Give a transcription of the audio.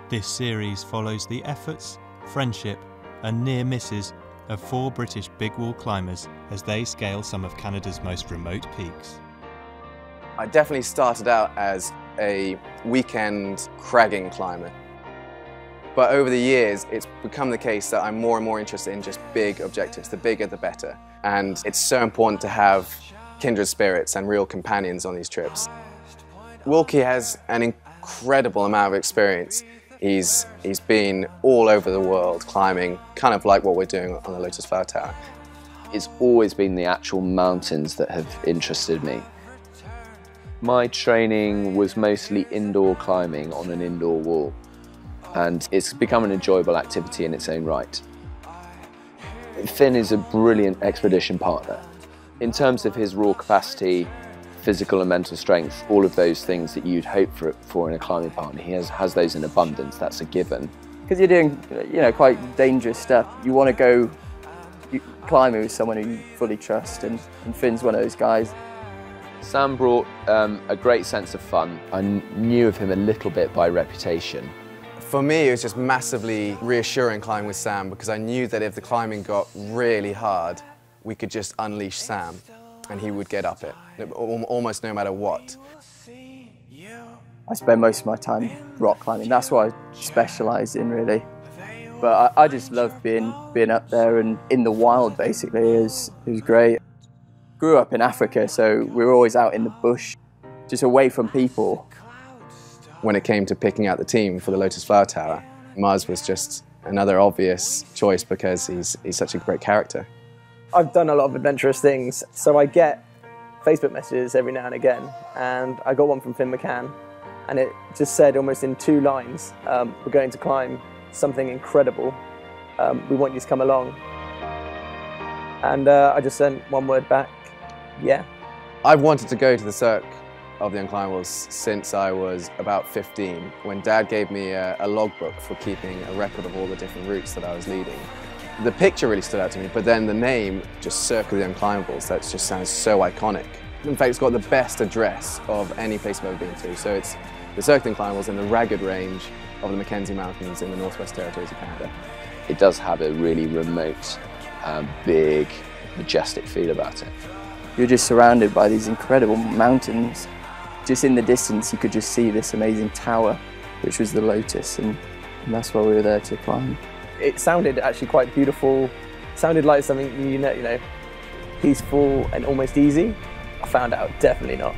This series follows the efforts, friendship and near misses of 4 British big wall climbers as they scale some of Canada's most remote peaks. I definitely started out as a weekend cragging climber. But over the years, it's become the case that I'm more and more interested in just big objectives. The bigger, the better. And it's so important to have kindred spirits and real companions on these trips. Wilkie has an incredible amount of experience. He's been all over the world climbing, kind of like what we're doing on the Lotus Flower Tower. It's always been the actual mountains that have interested me. My training was mostly indoor climbing on an indoor wall, and it's become an enjoyable activity in its own right. Finn is a brilliant expedition partner. In terms of his raw capacity, physical and mental strength, all of those things that you'd hope for in a climbing partner, he has those in abundance. That's a given. Because you're doing, quite dangerous stuff. You want to go climbing with someone who you fully trust, and Finn's one of those guys. Sam brought a great sense of fun. I knew of him a little bit by reputation. For me, it was just massively reassuring climbing with Sam, because I knew that if the climbing got really hard, we could just unleash Sam and he would get up it, almost no matter what. I spend most of my time rock climbing. That's what I specialise in, really. But I just love being up there and in the wild, basically. It was great. Grew up in Africa, so we were always out in the bush, just away from people. When it came to picking out the team for the Lotus Flower Tower, Muzz was just another obvious choice because he's such a great character. I've done a lot of adventurous things, so I get Facebook messages every now and again, and I got one from Finn McCann, and it just said almost in 2 lines, we're going to climb something incredible, we want you to come along. And I just sent one word back, yeah. I've wanted to go to the Cirque of the Unclimbables since I was about 15, when Dad gave me a logbook for keeping a record of all the different routes that I was leading. The picture really stood out to me, but then the name, just Cirque of the Unclimbables, that just sounds so iconic. In fact, it's got the best address of any place I've ever been to. So it's the Cirque of the Unclimbables in the ragged range of the Mackenzie Mountains in the Northwest Territories of Canada. It does have a really remote, big, majestic feel about it. You're just surrounded by these incredible mountains. Just in the distance, you could just see this amazing tower, which was the Lotus, and that's why we were there to climb. It sounded actually quite beautiful. It sounded like something, peaceful and almost easy. I found out, definitely not.